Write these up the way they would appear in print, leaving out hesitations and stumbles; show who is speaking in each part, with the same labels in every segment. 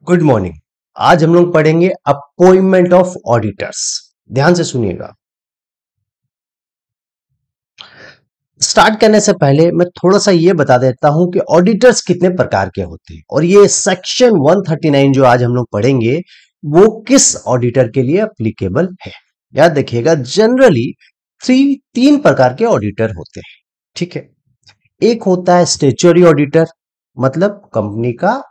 Speaker 1: Good morning. आज हम लोग पढ़ेंगे अपॉइंटमेंट ऑफ ऑडिटर्स। ध्यान से सुनिएगा। स्टार्ट करने से पहले मैं थोड़ा सा ये बता देता हूं कि ऑडिटर्स कितने प्रकार के होते हैं और ये सेक्शन 139 जो आज हम लोग पढ़ेंगे वो किस ऑडिटर के लिए एप्लीकेबल है। याद देखिएगा, जनरली तीन प्रकार के ऑडिटर होते हैं। ठीक है, एक होता है स्टैट्यूटरी ऑडिटर, मतलब कंपनी का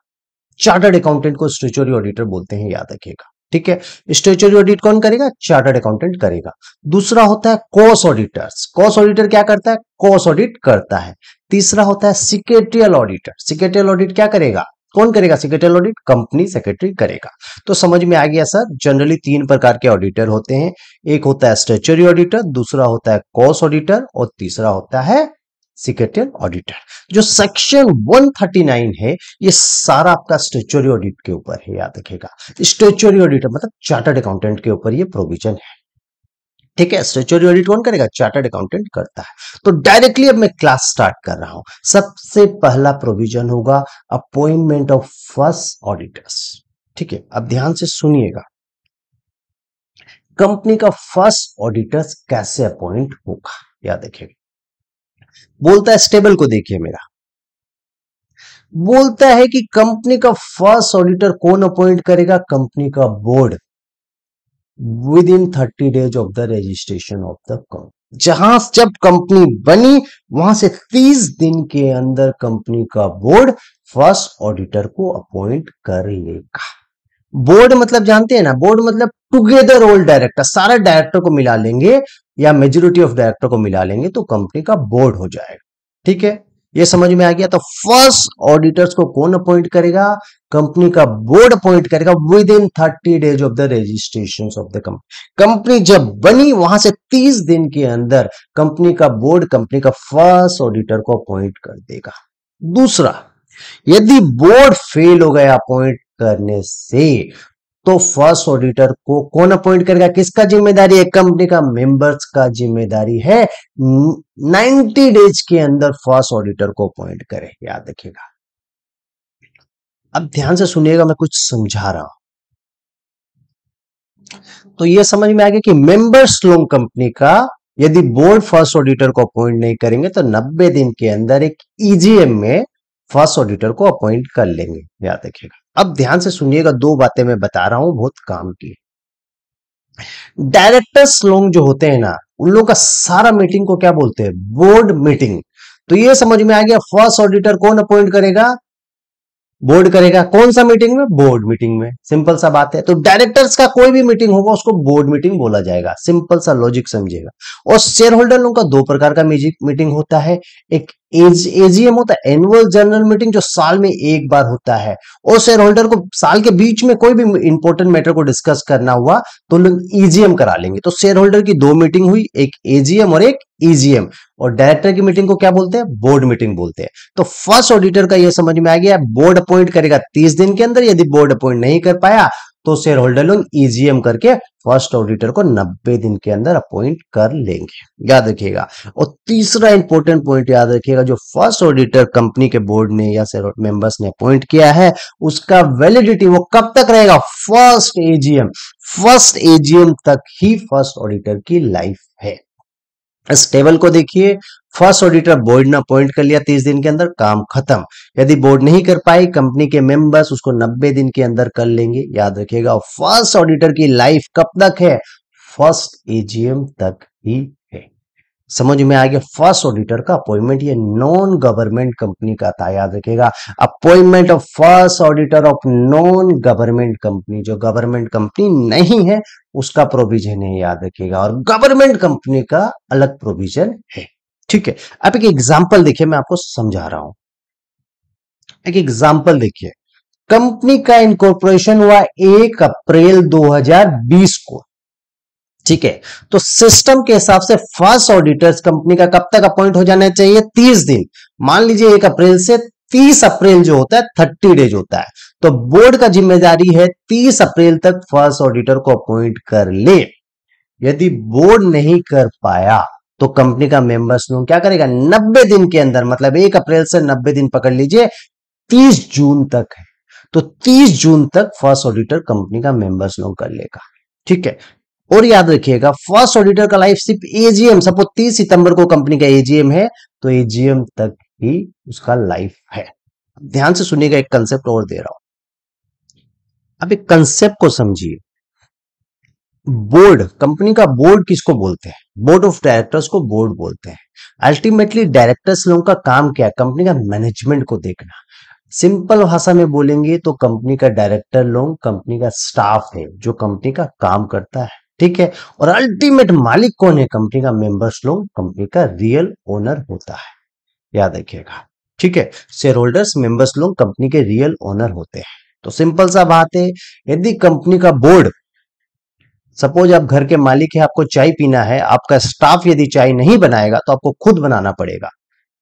Speaker 1: चार्टर्ड अकाउंटेंट को स्टैट्यूटरी ऑडिटर बोलते हैं, याद रखिएगा। ठीक है, स्टैट्यूटरी ऑडिट कौन करेगा? चार्टर्ड अकाउंटेंट करेगा। दूसरा होता है कॉस्ट ऑडिटर्स। कॉस्ट ऑडिटर क्या करता है? कॉस्ट ऑडिट करता है। तीसरा होता है सेक्रेटरियल ऑडिटर। सेक्रेटरियल ऑडिट क्या करेगा? कौन करेगा सेक्रेटरियल ऑडिट? कंपनी सेक्रेटरी करेगा। तो समझ में आ गया सर, जनरली तीन प्रकार के ऑडिटर होते हैं। एक होता है स्टैट्यूटरी ऑडिटर, दूसरा होता है कॉस्ट ऑडिटर और तीसरा होता है सेक्रेटरियल ऑडिटर। जो सेक्शन 139 है ये सारा आपका स्टैट्यूटरी ऑडिट के ऊपर है, याद रखिएगा। स्टैट्यूटरी ऑडिटर मतलब चार्टर्ड अकाउंटेंट के ऊपर ये प्रोविजन है। ठीक है, स्टैट्यूटरी ऑडिट कौन करेगा? चार्टर्ड अकाउंटेंट करता है। तो डायरेक्टली अब मैं क्लास स्टार्ट कर रहा हूं। सबसे पहला प्रोविजन होगा अपॉइंटमेंट ऑफ फर्स्ट ऑडिटर्स। ठीक है, अब ध्यान से सुनिएगा, कंपनी का फर्स्ट ऑडिटर्स कैसे अपॉइंट होगा, याद रखिएगा। बोलता है स्टेबल को देखिए मेरा, बोलता है कि कंपनी का फर्स्ट ऑडिटर कौन अपॉइंट करेगा? कंपनी का board, with in 30 days of the registration of the company. जब कंपनी बनी वहां से 30 दिन के अंदर कंपनी का बोर्ड फर्स्ट ऑडिटर को अपॉइंट कर लेगा। बोर्ड मतलब जानते हैं ना, बोर्ड मतलब टुगेदर ऑल डायरेक्टर, सारे डायरेक्टर को मिला लेंगे या मेजोरिटी ऑफ डायरेक्टर को मिला लेंगे तो कंपनी का बोर्ड हो जाएगा। ठीक है, ये समझ में आ गया। तो फर्स्ट ऑडिटर्स को कौन अपॉइंट करेगा? कंपनी का बोर्ड अपॉइंट करेगा with in 30 days of the registration of the company. Company जब बनी वहां से 30 दिन के अंदर कंपनी का बोर्ड कंपनी का फर्स्ट ऑडिटर को अपॉइंट कर देगा। दूसरा, यदि बोर्ड फेल हो गया अपॉइंट करने से तो फर्स्ट ऑडिटर को कौन अपॉइंट करेगा? किसका जिम्मेदारी है? कंपनी का मेंबर्स का जिम्मेदारी है 90 डेज के अंदर फर्स्ट ऑडिटर को अपॉइंट करे, याद रखिएगा। अब ध्यान से सुनिएगा, मैं कुछ समझा रहा हूं। तो यह समझ में आ गया कि मेंबर्स लोग कंपनी का यदि बोर्ड फर्स्ट ऑडिटर को अपॉइंट नहीं करेंगे तो 90 दिन के अंदर एक ईजीएम में फर्स्ट ऑडिटर को अपॉइंट कर लेंगे, याद रखिएगा। अब ध्यान से सुनिएगा, दो बातें मैं बता रहा हूं बहुत काम की। डायरेक्टर्स लोग जो होते हैं ना, उन लोगों का सारा मीटिंग को क्या बोलते हैं? Board meeting. तो ये समझ में आ गया, फर्स्ट ऑडिटर कौन अपॉइंट करेगा? बोर्ड करेगा। कौन सा मीटिंग में? बोर्ड मीटिंग में। सिंपल सा बात है। तो डायरेक्टर्स का कोई भी मीटिंग होगा उसको बोर्ड मीटिंग बोला जाएगा। सिंपल सा लॉजिक समझिएगा। और शेयर होल्डर लोगों का दो प्रकार का मीटिंग होता है। एक एजीएम होता है, एनुअल जनरल मीटिंग, जो साल में एक बार होता है। और शेयर होल्डर को साल के बीच में कोई भी इंपॉर्टेंट मैटर को डिस्कस करना हुआ तो लोग ईजीएम करा लेंगे। तो शेयर होल्डर की दो मीटिंग हुई, एक एजीएम और एक ईजीएम। और डायरेक्टर की मीटिंग को क्या बोलते हैं? बोर्ड मीटिंग बोलते हैं। तो फर्स्ट ऑडिटर का यह समझ में आ गया, बोर्ड अपॉइंट करेगा 30 दिन के अंदर। यदि बोर्ड अपॉइंट नहीं कर पाया तो शेयर होल्डर लोग ईजीएम करके फर्स्ट ऑडिटर को 90 दिन के अंदर अपॉइंट कर लेंगे, याद रखिएगा। और तीसरा इंपॉर्टेंट पॉइंट याद रखिएगा, जो फर्स्ट ऑडिटर कंपनी के बोर्ड ने या शेयर मेंबर्स ने अपॉइंट किया है उसका वैलिडिटी वो कब तक रहेगा? First AGM. फर्स्ट एजीएम तक ही फर्स्ट ऑडिटर की लाइफ है। इस टेबल को देखिए, फर्स्ट ऑडिटर बोर्ड ने अपॉइंट कर लिया 30 दिन के अंदर, काम खत्म। यदि बोर्ड नहीं कर पाई, कंपनी के मेंबर्स उसको 90 दिन के अंदर कर लेंगे, याद रखिएगा। फर्स्ट ऑडिटर की लाइफ कब तक है? फर्स्ट एजीएम तक ही है। समझ में आ गया। फर्स्ट ऑडिटर का अपॉइंटमेंट ये नॉन गवर्नमेंट कंपनी का था, याद रखिएगा। Appointment of first auditor of non government company, जो गवर्नमेंट कंपनी नहीं है उसका प्रोविजन है, याद रखिएगा। और गवर्नमेंट कंपनी का अलग प्रोविजन है। ठीक है, अब एक एग्जांपल देखिए, मैं आपको समझा रहा हूं। एक एग्जांपल देखिए, कंपनी का इनकॉर्पोरेशन हुआ 1 अप्रैल 2020 को। ठीक है, तो सिस्टम के हिसाब से फर्स्ट ऑडिटर्स कंपनी का कब तक अपॉइंट हो जाना चाहिए? 30 दिन। मान लीजिए 1 अप्रैल से 30 अप्रैल जो होता है 30 डेज होता है। तो बोर्ड का जिम्मेदारी है 30 अप्रैल तक फर्स्ट ऑडिटर को अपॉइंट कर ले। यदि बोर्ड नहीं कर पाया तो कंपनी का मेंबर्स लोग क्या करेगा? 90 दिन के अंदर, मतलब 1 अप्रैल से 90 दिन पकड़ लीजिए, 30 जून तक है। तो 30 जून तक फर्स्ट ऑडिटर कंपनी का मेंबर्स लोग कर लेगा। ठीक है, और याद रखिएगा फर्स्ट ऑडिटर का लाइफ सिर्फ एजीएम, सपोज 30 सितंबर को कंपनी का एजीएम है तो एजीएम तक ही उसका लाइफ है। ध्यान से सुनिएगा, एक कंसेप्ट और दे रहा हूं, अब एक कंसेप्ट को समझिए। बोर्ड, कंपनी का बोर्ड किसको बोलते हैं? बोर्ड ऑफ डायरेक्टर्स को बोर्ड बोलते हैं। अल्टीमेटली डायरेक्टर्स लोगों का काम क्या है? कंपनी का मैनेजमेंट को देखना। सिंपल भाषा में बोलेंगे तो कंपनी का डायरेक्टर लोग कंपनी का स्टाफ है जो कंपनी का काम करता है। ठीक है, और अल्टीमेट मालिक कौन है? कंपनी का मेंबर्स लोग, कंपनी का रियल ओनर होता है, याद रखिएगा। ठीक है, शेयर होल्डर्स, मेंबर्स लोग कंपनी के रियल ओनर होते हैं। तो सिंपल सा बात है, यदि कंपनी का बोर्ड, सपोज आप घर के मालिक है, आपको चाय पीना है, आपका स्टाफ यदि चाय नहीं बनाएगा तो आपको खुद बनाना पड़ेगा।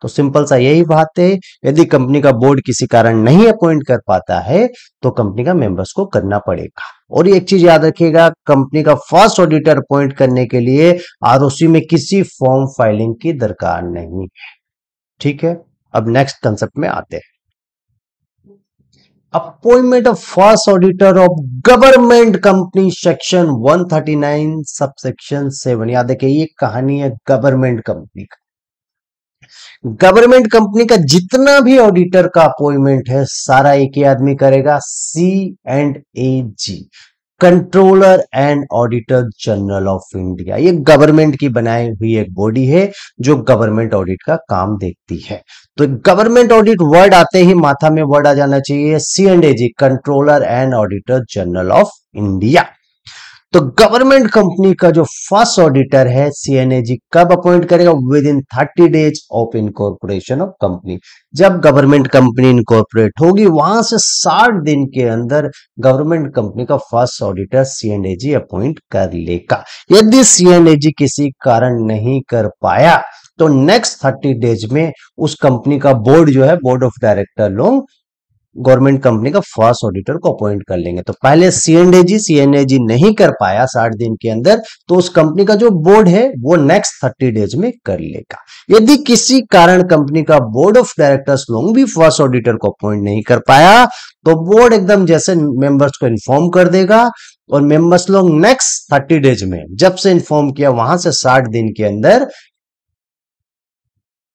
Speaker 1: तो सिंपल सा यही बात है, यदि कंपनी का बोर्ड किसी कारण नहीं अपॉइंट कर पाता है तो कंपनी का मेंबर्स को करना पड़ेगा। और एक चीज याद रखिएगा, कंपनी का फर्स्ट ऑडिटर अपॉइंट करने के लिए आरओसी में किसी फॉर्म फाइलिंग की दरकार नहीं है। ठीक है, अब नेक्स्ट कंसेप्ट में आते हैं। Appointment of first auditor of government company, section 139 subsection 7। याद रखिए, ये कहानी है गवर्नमेंट कंपनी का। गवर्नमेंट कंपनी का जितना भी ऑडिटर का अपॉइंटमेंट है सारा एक ही आदमी करेगा, C&AG, controller and auditor general of India. ये गवर्नमेंट की बनाई हुई एक बॉडी है जो गवर्नमेंट ऑडिट का काम देखती है। तो गवर्नमेंट ऑडिट वर्ड आते ही माथा में वर्ड आ जाना चाहिए C&AG, controller and auditor general of India. तो गवर्नमेंट कंपनी का जो फर्स्ट ऑडिटर है C&AG कब अपॉइंट करेगा? With in 30 days of incorporation of company. जब गवर्नमेंट कंपनी इनकॉर्पोरेट होगी वहां से 60 दिन के अंदर गवर्नमेंट कंपनी का फर्स्ट ऑडिटर C&AG अपॉइंट कर लेगा। यदि C&AG किसी कारण नहीं कर पाया तो नेक्स्ट 30 डेज में उस कंपनी का बोर्ड जो है, बोर्ड ऑफ डायरेक्टर लोग गवर्नमेंट कंपनी का फर्स्ट ऑडिटर को अपॉइंट कर लेंगे। तो पहले C&AG नहीं कर पाया 60 दिन के अंदर तो उस कंपनी का जो बोर्ड है वो नेक्स्ट 30 डेज में कर लेगा। यदि किसी कारण कंपनी का बोर्ड ऑफ डायरेक्टर्स लोग भी फर्स्ट ऑडिटर को अपॉइंट नहीं कर पाया तो बोर्ड एकदम जैसे मेंबर्स को इन्फॉर्म कर देगा और मेंबर्स लोग नेक्स्ट 30 डेज में, जब से इन्फॉर्म किया वहां से 60 दिन के अंदर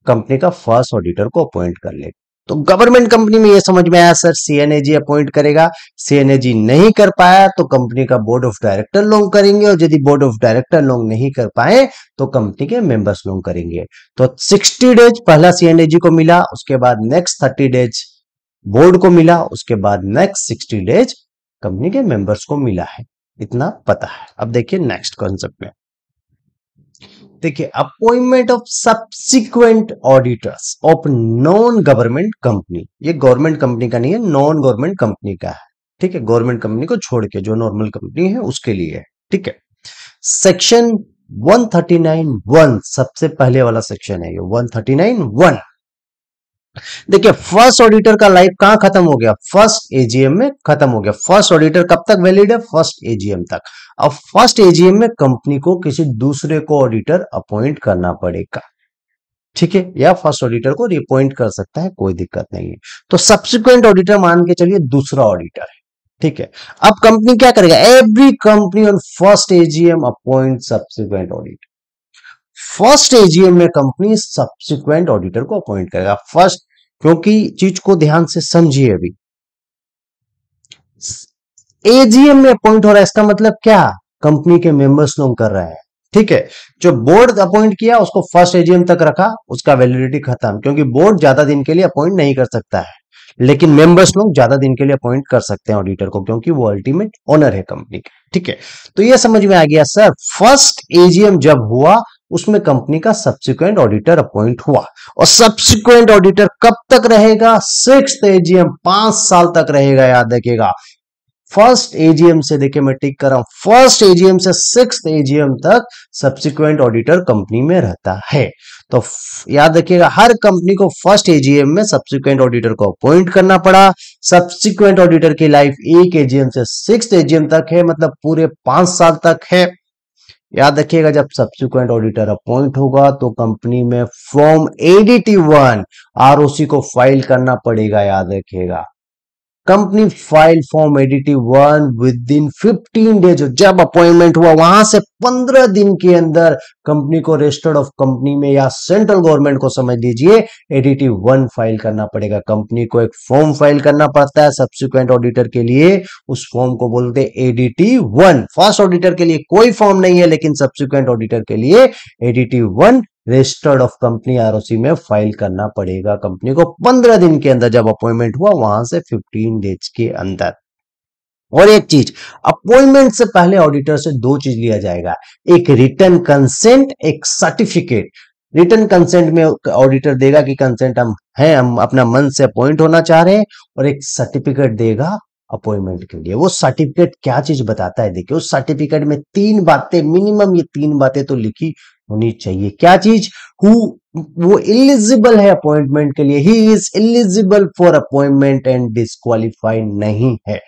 Speaker 1: कंपनी का फर्स्ट ऑडिटर को अपॉइंट कर लेगा। तो गवर्नमेंट कंपनी में ये समझ में आया सर, C&AG अपॉइंट करेगा, C&AG नहीं कर पाया तो कंपनी का बोर्ड ऑफ डायरेक्टर लोग करेंगे, और यदि बोर्ड ऑफ डायरेक्टर लोग नहीं कर पाए तो कंपनी के मेंबर्स लोग करेंगे। तो 60 डेज पहला C&AG को मिला, उसके बाद नेक्स्ट 30 डेज बोर्ड को मिला, उसके बाद नेक्स्ट 60 डेज कंपनी के मेंबर्स को मिला है। इतना पता है। अब देखिए नेक्स्ट कॉन्सेप्ट में, देखिए appointment of subsequent auditors of non government company. ये गवर्नमेंट कंपनी का नहीं है, नॉन गवर्नमेंट कंपनी का है। ठीक है, गवर्नमेंट कंपनी को छोड़ के जो नॉर्मल कंपनी है उसके लिए है। ठीक है, सेक्शन 139(1) सबसे पहले वाला सेक्शन है ये 139(1). देखिए फर्स्ट ऑडिटर का लाइफ कहां खत्म हो गया? फर्स्ट एजीएम में खत्म हो गया। फर्स्ट ऑडिटर कब तक वैलिड है? फर्स्ट एजीएम तक। अब फर्स्ट एजीएम में कंपनी को किसी दूसरे को ऑडिटर अपॉइंट करना पड़ेगा। ठीक है, या फर्स्ट ऑडिटर को रिअपॉइंट कर सकता है, कोई दिक्कत नहीं है। तो सब्सिक्वेंट ऑडिटर मान के चलिए दूसरा ऑडिटर है। ठीक है, अब कंपनी क्या करेगा? Every company on first AGM appoint subsequent auditor. First AGM में कंपनी सब्सिक्वेंट ऑडिटर को अपॉइंट करेगा। फर्स्ट, क्योंकि चीज को ध्यान से समझिए, अभी एजीएम में अपॉइंट हो रहा है इसका मतलब क्या? कंपनी के मेंबर्स लोग कर रहे हैं। ठीक है, जो बोर्ड अपॉइंट किया उसको फर्स्ट एजीएम तक रखा, उसका वैलिडिटी खत्म, क्योंकि बोर्ड ज्यादा दिन के लिए अपॉइंट नहीं कर सकता है, लेकिन मेंबर्स लोग ज्यादा दिन के लिए अपॉइंट कर सकते हैं ऑडिटर को, क्योंकि वो अल्टीमेट ओनर है कंपनी का। ठीक है, तो ये समझ में आ गया सर, फर्स्ट एजीएम जब हुआ उसमें कंपनी का सब्सिक्वेंट ऑडिटर अपॉइंट हुआ, और सब्सिक्वेंट ऑडिटर कब तक रहेगा? 6th एजीएम, 5 साल तक रहेगा, याद रखिएगा। फर्स्ट एजीएम से, देखिए मैं टिक कर रहा हूं, फर्स्ट एजीएम से 6th एजीएम तक सब्सिक्वेंट ऑडिटर कंपनी में रहता है। तो याद रखिएगा, हर कंपनी को फर्स्ट एजीएम में सब्सिक्वेंट ऑडिटर को अपॉइंट करना पड़ा। सब्सिक्वेंट ऑडिटर की लाइफ एक एजीएम से 6th एजीएम तक है, मतलब पूरे 5 साल तक है। याद रखिएगा, जब सब्सिक्वेंट ऑडिटर अपॉइंट होगा तो कंपनी में फॉर्म ADT1 ROC को फाइल करना पड़ेगा, याद रखिएगा। Company file form ADT 1 with in 15 days. जब अपॉइंटमेंट हुआ वहां से 15 दिन के अंदर कंपनी को रजिस्टर्ड ऑफ कंपनी में या सेंट्रल गवर्नमेंट को समझ लीजिए एडीटी 1 फाइल करना पड़ेगा। कंपनी को एक फॉर्म फाइल करना पड़ता है सब्सिक्वेंट ऑडिटर के लिए, उस फॉर्म को बोलते हैं एडीटी 1। फर्स्ट ऑडिटर के लिए कोई फॉर्म नहीं है, लेकिन सब्सिक्वेंट ऑडिटर के लिए ADT 1 registered of company ROC में फाइल करना पड़ेगा कंपनी को 15 दिन के अंदर, जब अपॉइंटमेंट हुआ वहां से 15 डेज के अंदर। और एक चीज, अपॉइंटमेंट से पहले ऑडिटर से दो चीज लिया जाएगा, एक रिटर्न कंसेंट, एक सर्टिफिकेट। रिटर्न कंसेंट में ऑडिटर देगा कि कंसेंट हम अपना मन से अपॉइंट होना चाह रहे हैं, और एक सर्टिफिकेट देगा अपॉइंटमेंट के लिए। वो सर्टिफिकेट क्या चीज बताता है, देखिए उस सर्टिफिकेट में 3 बातें मिनिमम, ये 3 बातें तो लिखी होनी चाहिए। क्या चीज? वो एलिजिबल है अपॉइंटमेंट के लिए, he is eligible for appointment and disqualified नहीं है।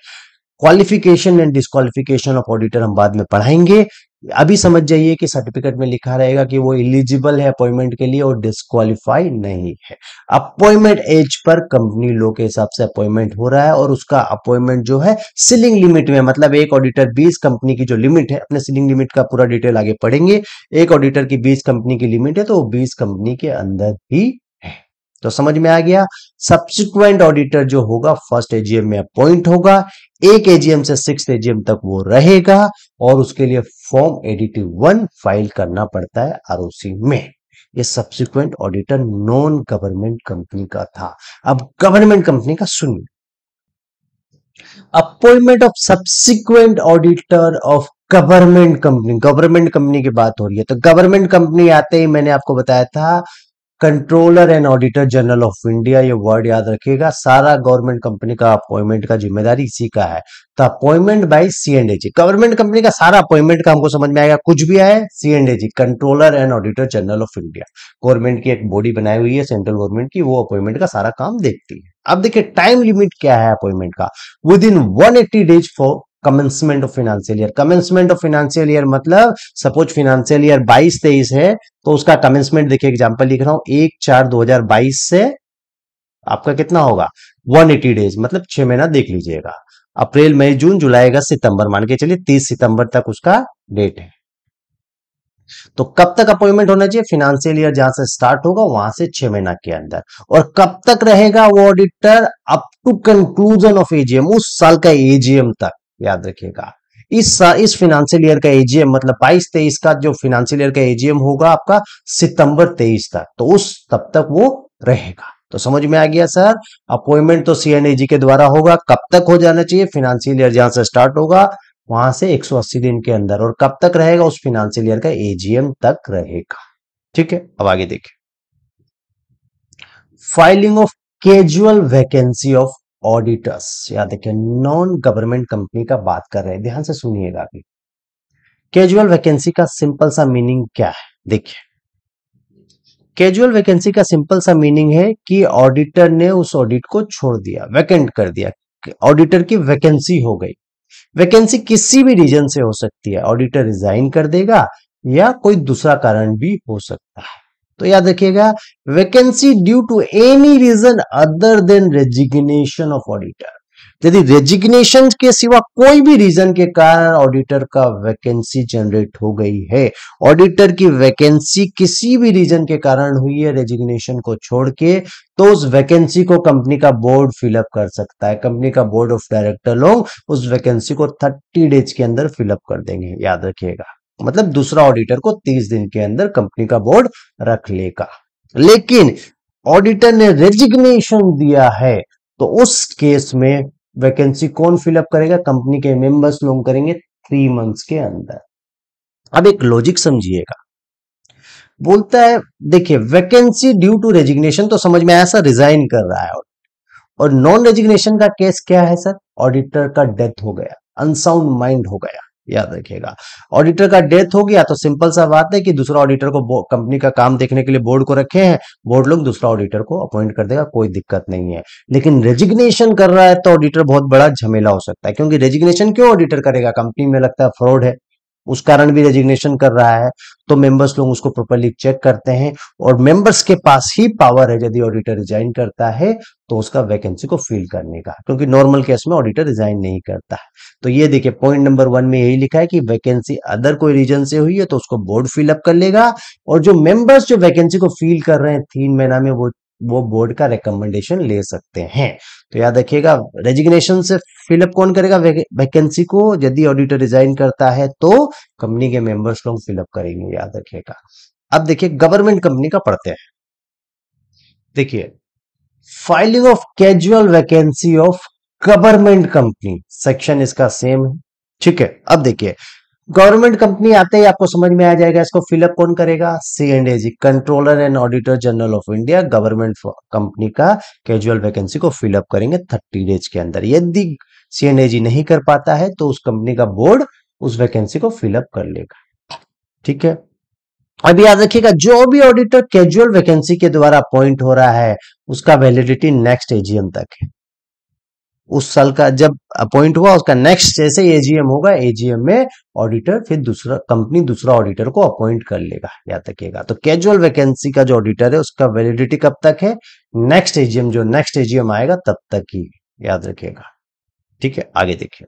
Speaker 1: Qualification and disqualification of auditor हम बाद में पढ़ाएंगे। अभी समझ जाइए कि सर्टिफिकेट में लिखा रहेगा कि वो एलिजिबल है अपॉइंटमेंट के लिए और डिस्क्वालीफाई नहीं है। अपॉइंटमेंट एज पर कंपनी लॉ के हिसाब से अपॉइंटमेंट हो रहा है, और उसका अपॉइंटमेंट जो है सीलिंग लिमिट में, मतलब एक ऑडिटर 20 कंपनी की जो लिमिट है, अपने सीलिंग लिमिट का पूरा डिटेल आगे पढ़ेंगे। एक ऑडिटर की 20 कंपनी की लिमिट है, तो वो 20 कंपनी के अंदर ही है। तो समझ में आ गया। सब्सिक्वेंट ऑडिटर जो होगा फर्स्ट एजीएम में अपॉइंट होगा, एक एजीएम से 6th एजीएम तक वो रहेगा, और उसके लिए फॉर्म एडीटी 1 फाइल करना पड़ता है आरओसी में। ये subsequent auditor non government company का था। अब गवर्नमेंट कंपनी का सुनिए, appointment of subsequent auditor of government company. Government company की बात हो रही है, तो गवर्नमेंट कंपनी आते ही मैंने आपको बताया था controller and auditor general of India, ये वर्ड याद रखिएगा। सारा गवर्नमेंट कंपनी का अपॉइंटमेंट का जिम्मेदारी इसी का है। तो अपॉइंटमेंट बाय सीएंडएजी, गवर्नमेंट कंपनी का सारा अपॉइंटमेंट का हमको समझ में आएगा, कुछ भी आए C and AG, controller and auditor general of India. Government की एक बॉडी बनाई हुई है सेंट्रल गवर्नमेंट की, वो अपॉइंटमेंट का सारा काम देखती है। अब देखिए टाइम लिमिट क्या है अपॉइंटमेंट का, with in 180 days for commencement of financial year. Commencement of financial year मतलब सपोज फाइनेंशियल ईयर 22-23 है, तो उसका कमेंसमेंट देखिए, एग्जांपल लिख रहा हूं 1/4/2022 से आपका कितना होगा 180 डेज, मतलब 6 महीना देख लीजिएगा। अप्रैल मई जून जुलाई अगस्त सितंबर, मान के चलिए 30 सितंबर तक उसका डेट है। तो कब तक अपॉइंटमेंट होना चाहिए? फाइनेंशियल ईयर जहां से स्टार्ट होगा वहां से 6 महीना के अंदर। और कब तक रहेगा वो auditor? Up to conclusion of AGM, उस साल का एजीएम तक, याद रखिएगा। इस फाइनेंशियल ईयर का एजीएम मतलब 22-23 का जो फाइनेंशियल ईयर का एजीएम होगा आपका सितंबर 23 तक, तो उस तब तक वो रहेगा। तो समझ में आ गया सर। अपॉइंटमेंट तो सीएनएजी के द्वारा होगा, कब तक हो जाना चाहिए? फाइनेंशियल ईयर जहां से स्टार्ट होगा वहां से 180 दिन के अंदर, और कब तक रहेगा? उस फाइनेंशियल ईयर का एजीएम तक रहेगा। ठीक है, अब आगे देखिए, filing of casual vacancy of auditors. याद देखिए नॉन गवर्नमेंट कंपनी का बात कर रहे हैं, ध्यान से सुनिएगा। अभी कैजुअल वैकेंसी का सिंपल सा मीनिंग क्या है? देखिए कैजुअल वैकेंसी का सिंपल सा मीनिंग है कि ऑडिटर ने उस ऑडिट को छोड़ दिया, वैकेंट कर दिया, ऑडिटर की वैकेंसी हो गई। वैकेंसी किसी भी रीजन से हो सकती है, ऑडिटर रिजाइन कर देगा या कोई दूसरा कारण भी हो सकता है। तो याद रखिएगा, vacancy due to any reason other than resignation of auditor. यदि रेजिग्नेशन के सिवा कोई भी रीजन के कारण ऑडिटर का वैकेंसी जनरेट हो गई है, ऑडिटर की वैकेंसी किसी भी रीजन के कारण हुई है रेजिग्नेशन को छोड़ के, तो उस वैकेंसी को कंपनी का बोर्ड फिलअप कर सकता है। कंपनी का बोर्ड ऑफ डायरेक्टर लोग उस वैकेंसी को 30 डेज के अंदर फिलअप कर देंगे, याद रखिएगा। मतलब दूसरा ऑडिटर को 30 दिन के अंदर कंपनी का बोर्ड रख लेगा। लेकिन ऑडिटर ने रेजिग्नेशन दिया है, तो उस केस में वैकेंसी कौन फिलअप करेगा? कंपनी के मेंबर्स लोग करेंगे 3 मंथ्स के अंदर। अब एक लॉजिक समझिएगा, बोलता है देखिए वैकेंसी ड्यू टू रेजिग्नेशन तो समझ में आया सर, रिजाइन कर रहा है। और नॉन रेजिग्नेशन का केस क्या है सर? ऑडिटर का डेथ हो गया, अनसाउंड माइंड हो गया। याद रखिएगा, ऑडिटर का डेथ हो गया तो सिंपल सा बात है कि दूसरा ऑडिटर को कंपनी का काम देखने के लिए बोर्ड को रखे हैं, बोर्ड लोग दूसरा ऑडिटर को अपॉइंट कर देगा, कोई दिक्कत नहीं है। लेकिन रेजिग्नेशन कर रहा है तो ऑडिटर बहुत बड़ा झमेला हो सकता है, क्योंकि रेजिग्नेशन क्यों ऑडिटर करेगा? कंपनी में लगता है फ्रॉड है, उस कारण भी रेजिग्नेशन कर रहा है, तो मेंबर्स लोग उसको प्रॉपर्ली चेक करते हैं और मेंबर्स के पास ही पावर है यदि ऑडिटर रिजाइन करता है तो उसका वैकेंसी को फिल करने का, क्योंकि नॉर्मल केस में ऑडिटर रिजाइन नहीं करता है। तो ये देखिए पॉइंट नंबर 1 में यही लिखा है कि वैकेंसी अदर कोई रीजन से हुई है तो उसको बोर्ड फिलअप कर लेगा, और जो मेंबर्स जो वैकेंसी को फिल कर रहे हैं 3 महीना में वो बोर्ड का रिकमेंडेशन ले सकते हैं। तो याद रखिएगा रेजिग्नेशन से फिलअप कौन करेगा वैकेंसी को, यदि ऑडिटर रिजाइन करता है तो कंपनी के मेंबर्स लोग फिलअप करेंगे, याद रखिएगा। अब देखिए गवर्नमेंट कंपनी का पढ़ते हैं। देखिए filing of casual vacancy of government company, section इसका सेम है, ठीक है। अब देखिए गवर्नमेंट कंपनी आते ही आपको समझ में आ जाएगा इसको फिलअप कौन करेगा, C&AG, controller and auditor general of India government company का कैजुअल वैकेंसी को फिलअप करेंगे 30 डेज के अंदर। यदि C&AG नहीं कर पाता है तो उस कंपनी का बोर्ड उस वैकेंसी को फिलअप कर लेगा, ठीक है। अब याद रखिएगा जो भी ऑडिटर कैजुअल वैकेंसी के द्वारा अपॉइंट हो रहा है उसका वैलिडिटी नेक्स्ट एजीएम तक है। उस साल का जब अपॉइंट हुआ उसका नेक्स्ट जैसे एजीएम होगा, एजीएम में ऑडिटर फिर दूसरा कंपनी दूसरा ऑडिटर को अपॉइंट कर लेगा, याद रखिएगा। तो कैजुअल वैकेंसी का जो ऑडिटर है उसका वैलिडिटी कब तक है, नेक्स्ट एजीएम, जो नेक्स्ट एजीएम आएगा तब तक ही, याद रखिएगा, ठीक है। आगे देखिए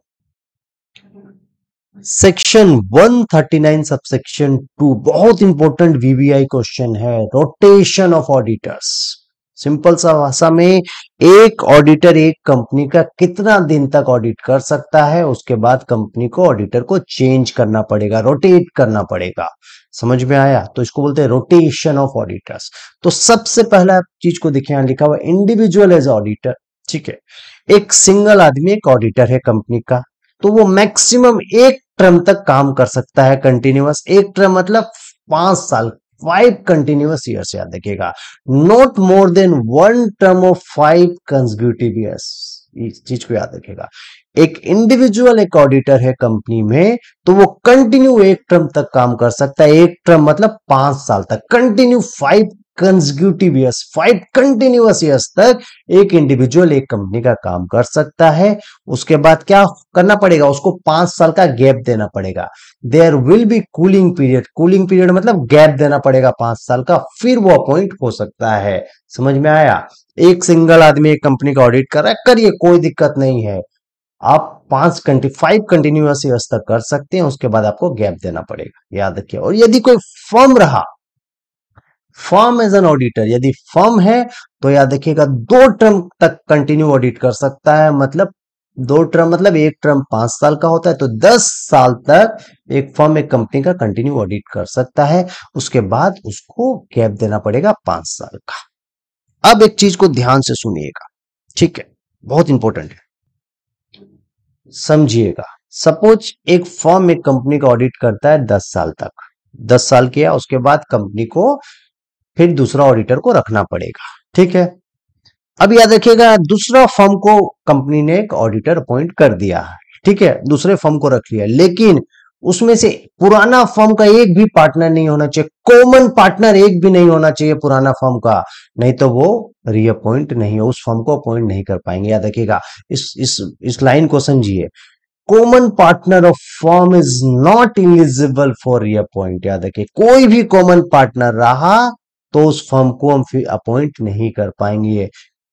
Speaker 1: सेक्शन 139 सबसेक्शन 2 बहुत इंपॉर्टेंट वीवीआई क्वेश्चन है, रोटेशन ऑफ ऑडिटर्स। सिंपल सा भाषा में एक ऑडिटर एक कंपनी का कितना दिन तक ऑडिट कर सकता है, उसके बाद कंपनी को ऑडिटर को चेंज करना पड़ेगा, रोटेट करना पड़ेगा। समझ में आया? तो इसको बोलते हैं रोटेशन ऑफ ऑडिटर्स। तो सबसे पहला चीज को देखिए यहां लिखा हुआ इंडिविजुअल एज ऑडिटर, ठीक है। एक सिंगल आदमी एक ऑडिटर है कंपनी का, तो वो मैक्सिमम एक टर्म तक काम कर सकता है कंटिन्यूअस। एक टर्म मतलब 5 साल, 5 कंटिन्यूअस ईयर्स, याद रखिएगा। Not more than 1 term of 5 consecutive years, इस चीज को याद रखिएगा। एक इंडिविजुअल एक ऑडिटर है कंपनी में तो वो कंटिन्यू एक टर्म तक काम कर सकता है। एक टर्म मतलब 5 साल तक, continue 5 consecutive years, 5 continuous years तक एक इंडिविजुअल एक कंपनी का काम कर सकता है। उसके बाद क्या करना पड़ेगा, उसको 5 साल का गैप देना पड़ेगा। There will be cooling period, cooling period मतलब गैप देना पड़ेगा 5 साल का, फिर वो अपॉइंट हो सकता है। समझ में आया? एक सिंगल आदमी एक कंपनी का ऑडिट कर रहा है, करिए, कोई दिक्कत नहीं है। आप 5 कंटिन्यूअस ईयर्स तक कर सकते हैं, उसके बाद आपको गैप देना पड़ेगा, याद रखिए। और यदि कोई फर्म रहा, फर्म एज एन ऑडिटर, यदि फर्म है तो याद रखिएगा 2 टर्म तक कंटिन्यू ऑडिट कर सकता है। मतलब 2 टर्म मतलब एक टर्म 5 साल का होता है, तो 10 साल तक एक फर्म एक कंपनी का कंटिन्यू ऑडिट कर सकता है। उसके बाद उसको गैप देना पड़ेगा 5 साल का। अब एक चीज को ध्यान से सुनिएगा, ठीक है, बहुत इंपॉर्टेंट है, समझिएगा। सपोज एक फर्म एक कंपनी का ऑडिट करता है 10 साल तक, 10 साल किया, उसके बाद कंपनी को फिर दूसरा ऑडिटर को रखना पड़ेगा, ठीक है। अब याद रखिएगा दूसरा फर्म को कंपनी ने एक ऑडिटर अपॉइंट कर दिया है, ठीक है, दूसरे फर्म को रख लिया, लेकिन उसमें से पुराना फर्म का एक भी पार्टनर नहीं होना चाहिए, कॉमन पार्टनर एक भी नहीं होना चाहिए पुराना फर्म का, नहीं तो वो रीअपॉइंट नहीं हो, उस फर्म को अपॉइंट नहीं कर पाएंगे। याद रखिएगा, इस लाइन को समझिए, common partner of firm is not eligible for reappoint. याद रखिए, कोई भी कॉमन पार्टनर रहा तो उस फर्म को हम फिर अपॉइंट नहीं कर पाएंगे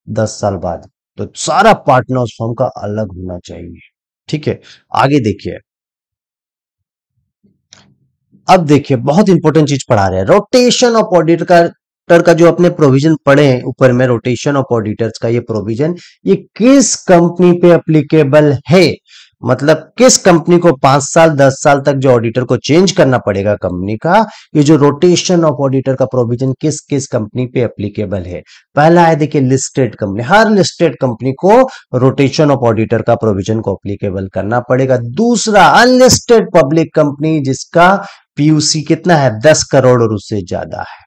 Speaker 1: 10 साल बाद। तो सारा पार्टनर उस फर्म का अलग होना चाहिए, ठीक है। आगे देखिए, अब देखिए बहुत इंपॉर्टेंट चीज पढ़ा रहे हैं, रोटेशन ऑफ ऑडिटर का जो अपने प्रोविजन पढ़े हैं ऊपर में, रोटेशन ऑफ ऑडिटर्स का ये प्रोविजन, ये किस कंपनी पे एप्लीकेबल है, मतलब किस कंपनी को 5 साल 10 साल तक जो ऑडिटर को चेंज करना पड़ेगा कंपनी का, ये जो रोटेशन ऑफ ऑडिटर का प्रोविजन किस किस कंपनी पे एप्लीकेबल है। पहला है देखिए लिस्टेड कंपनी, हर लिस्टेड कंपनी को रोटेशन ऑफ ऑडिटर का प्रोविजन को एप्लीकेबल करना पड़ेगा। दूसरा अनलिस्टेड पब्लिक कंपनी जिसका पीयूसी कितना है 10 करोड़ और उससे ज्यादा है।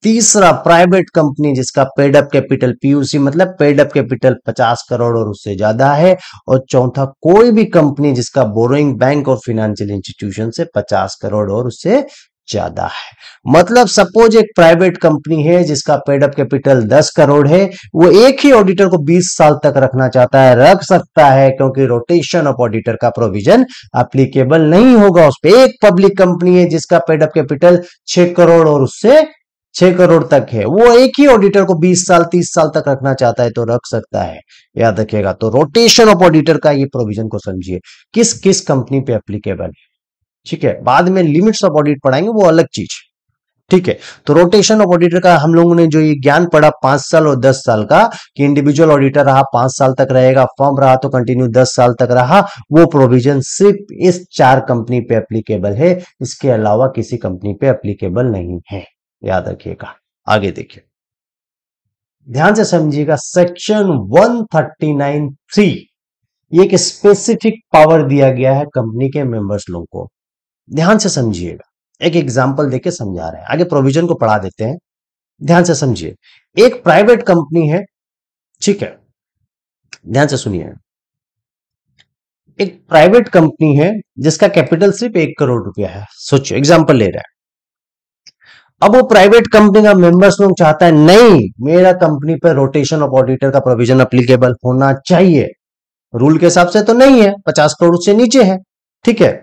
Speaker 1: तीसरा प्राइवेट कंपनी जिसका पेड अप कैपिटल, पीयूसी मतलब पेड अप कैपिटल 50 करोड़ और उससे ज्यादा है। और चौथा कोई भी कंपनी जिसका बोरोइंग बैंक और फाइनेंशियल इंस्टीट्यूशन से 50 करोड़ और उससे ज्यादा है। मतलब सपोज एक प्राइवेट कंपनी है जिसका पेड अप कैपिटल 10 करोड़ है, वो एक ही ऑडिटर को 20 साल तक रखना चाहता है, रख सकता है, क्योंकि रोटेशन ऑफ ऑडिटर का प्रोविजन एप्लीकेबल नहीं होगा उस पर। एक पब्लिक कंपनी है जिसका पेड अप कैपिटल 6 करोड़ और उससे 6 करोड़ तक है, वो एक ही ऑडिटर को 20 साल 30 साल तक रखना चाहता है तो रख सकता है, याद रखिएगा। तो रोटेशन ऑफ ऑडिटर का ये प्रोविजन को समझिए किस किस कंपनी पे एप्लीकेबल है, ठीक है। बाद में लिमिट्स ऑफ ऑडिट पढ़ाएंगे, वो अलग चीज, ठीक है। तो रोटेशन ऑफ ऑडिटर का हम लोगों ने जो ये ज्ञान पढ़ा 5 साल और 10 साल का, कि इंडिविजुअल ऑडिटर रहा 5 साल तक रहेगा, फर्म रहा तो कंटिन्यू 10 साल तक रहा, वो प्रोविजन सिर्फ इस 4 कंपनी पे एप्लीकेबल है, इसके अलावा किसी कंपनी पे एप्लीकेबल नहीं है, याद रखिएगा। आगे देखिए, ध्यान से समझिएगा, सेक्शन 139(3), ये एक स्पेसिफिक पावर दिया गया है कंपनी के मेंबर्स लोगों को। ध्यान से समझिएगा, एक एग्जांपल देके समझा रहे हैं, आगे प्रोविजन को पढ़ा देते हैं, ध्यान से समझिए। एक प्राइवेट कंपनी है, ठीक है, ध्यान से सुनिए। एक प्राइवेट कंपनी है जिसका कैपिटल सिर्फ 1 करोड़ रुपया है, सोचिए, एग्जांपल ले रहा है। अब वो प्राइवेट कंपनी का मेंबर्स लोग चाहता है नहीं, मेरा कंपनी पर रोटेशन ऑफ ऑडिटर का प्रोविजन एप्लीकेबल होना चाहिए, रूल के हिसाब से तो नहीं है, 50 करोड़ से नीचे है, ठीक है।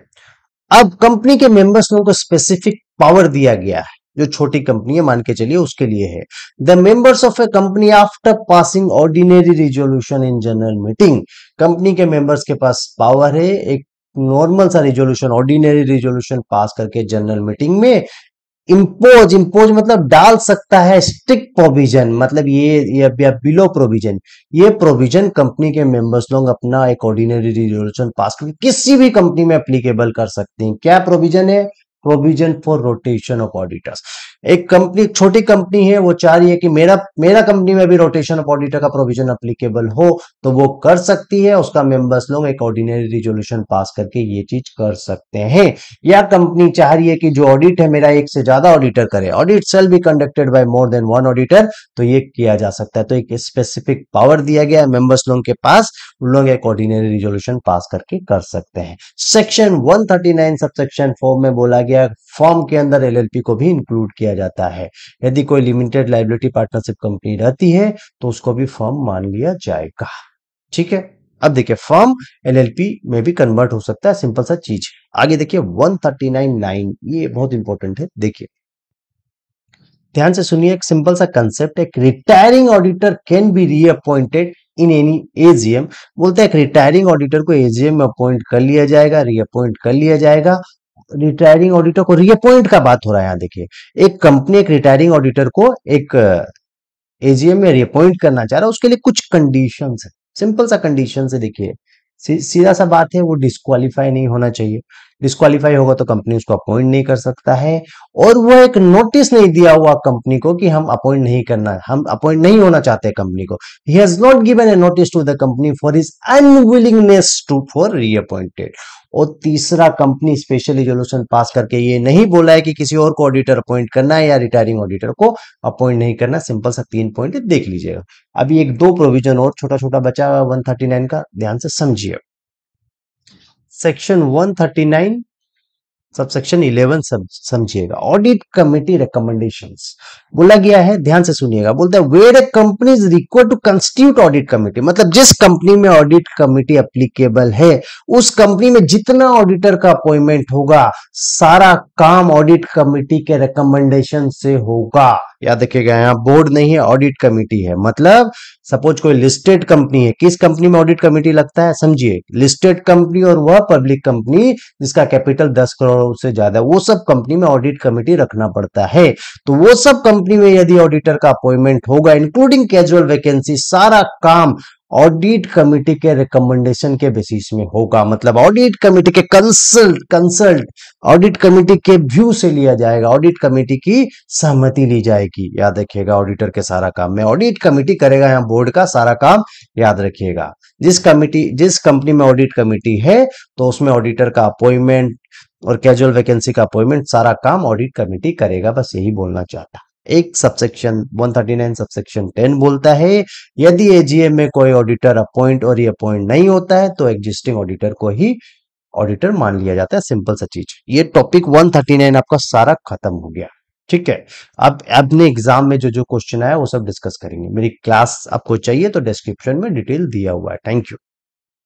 Speaker 1: अब कंपनी के मेंबर्स लोगों को स्पेसिफिक पावर दिया गया है, जो छोटी कंपनी है मान के चलिए उसके लिए है। The members of A company after passing ordinary resolution in general meeting, company के मेंबर्स के पास पावर है एक नॉर्मल सा रिजोल्यूशन, ऑर्डिनरी रिजोल्यूशन पास करके जनरल मीटिंग में इम्पोज मतलब डाल सकता है स्ट्रिक्ट प्रोविजन, मतलब ये बिलो प्रोविजन, ये प्रोविजन कंपनी के मेंबर्स लोग अपना एक ऑर्डिनरी रिजोल्यूशन पास करके किसी भी कंपनी में एप्लीकेबल कर सकते हैं। क्या प्रोविजन है? Provision for rotation of auditors. एक कंपनी, छोटी कंपनी है, वो चाह रही है कि मेरा कंपनी में भी रोटेशन ऑफ ऑडिटर का प्रोविजन एप्लीकेबल हो, तो वो कर सकती है, उसका मेंबर्स लोग एक ऑर्डिनरी रिजोल्यूशन पास करके ये चीज कर सकते हैं। या कंपनी चाह रही है कि जो ऑडिट है मेरा एक से ज्यादा ऑडिटर करे, audit shall be conducted by more than one auditor, तो ये किया जा सकता है। तो एक स्पेसिफिक पावर दिया गया है मेंबर्स लोग के पास, उन लोग एक ऑर्डिनरी रिजोल्यूशन पास करके कर सकते हैं। सेक्शन 139 सबसेक्शन 4 में बोला गया फॉर्म के अंदर एलएलपी को भी इंक्लूड किया जाता है। यदि कोई लिमिटेड लायबिलिटी पार्टनरशिप कंपनी रहती है तो उसको भी फॉर्म मान लिया जाएगा, ठीक है। अब देखिए, फॉर्म एलएलपी में भी कन्वर्ट हो सकता है, सिंपल सा चीज है। आगे देखिए 139(9), ये बहुत इंपॉर्टेंट है, देखिए ध्यान से सुनिए, एक सिंपल सा कंसेप्ट है, retiring auditor can be reappointed in any AGM. बोलते हैं रिटायरिंग ऑडिटर को एजीएम में अपॉइंट कर लिया जाएगा, रीअपॉइंट कर लिया जाएगा। रिटायरिंग ऑडिटर को रीअपॉइंट का बात हो रहा है यहाँ, देखिए एक कंपनी एक रिटायरिंग ऑडिटर को एक एजीएम में रीअपॉइंट करना चाह रहा है, उसके लिए कुछ कंडीशंस है, सिंपल सा कंडीशन है। देखिए सीधा सा बात है, वो डिस्क्वालीफाई नहीं होना चाहिए, डिस्क्वालीफाई होगा तो कंपनी उसको अपॉइंट नहीं कर सकता है, और वो एक नोटिस नहीं दिया हुआ कंपनी को कि हम अपॉइंट नहीं करना, हम अपॉइंट नहीं होना चाहते कंपनी को। He has not given a notice to the company for his unwillingness to for reappointed. और तीसरा, कंपनी स्पेशल रिजोल्यूशन पास करके ये नहीं बोला है कि किसी और को ऑडिटर अपॉइंट करना है या रिटायरिंग ऑडिटर को अपॉइंट नहीं करना। सिंपल सा 3 पॉइंट देख लीजिएगा। अभी 1-2 प्रोविजन और छोटा छोटा बचा 139 का, ध्यान से समझिए। सेक्शन 139 सबसेक्शन 11 समझिएगा, ऑडिट कमिटी रिकमेंडेशंस बोला गया है, ध्यान से सुनिएगा। बोलता है where a company is required to constitute audit committee, मतलब जिस कंपनी में ऑडिट कमिटी एप्लीकेबल है उस कंपनी में जितना ऑडिटर का अपॉइंटमेंट होगा सारा काम ऑडिट कमिटी के रिकमेंडेशन से होगा। याद रखिएगा, यहाँ बोर्ड नहीं है, ऑडिट कमिटी है। मतलब सपोज कोई लिस्टेड कंपनी है, किस कंपनी में ऑडिट कमिटी लगता है समझिए, लिस्टेड कंपनी और वह पब्लिक कंपनी जिसका कैपिटल 10 करोड़ से ज्यादा, वो सब कंपनी में ऑडिट कमिटी रखना पड़ता है। तो वो सब कंपनी में यदि ऑडिटर का अपॉइंटमेंट होगा इंक्लूडिंग कैजुअल वैकेंसी, सारा काम ऑडिट कमिटी के रिकमेंडेशन के बेसिस में होगा। मतलब ऑडिट कमिटी के कंसल्ट ऑडिट कमिटी के व्यू से लिया जाएगा, ऑडिट कमिटी की सहमति ली जाएगी। याद रखिएगा, ऑडिटर के सारा काम में ऑडिट कमिटी करेगा, यहाँ बोर्ड का सारा काम याद रखिएगा। जिस कंपनी में ऑडिट कमिटी है तो उसमें ऑडिटर का अपॉइंटमेंट और कैजुअल वैकेंसी का अपॉइंटमेंट सारा काम ऑडिट कमिटी करेगा, बस यही बोलना चाहता। एक सबसेक्शन 139 सबसेक्शन 10 बोलता है यदि एजीएम में कोई ऑडिटर अपॉइंट और रीअपॉइंट नहीं होता है तो एग्जिस्टिंग ऑडिटर को ही ऑडिटर मान लिया जाता है। सिंपल सा चीज। ये टॉपिक 139 आपका सारा खत्म हो गया। ठीक है, अब अपने एग्जाम में जो जो क्वेश्चन आया वो सब डिस्कस करेंगे। मेरी क्लास आपको चाहिए तो डिस्क्रिप्शन में डिटेल दिया हुआ है। Thank you.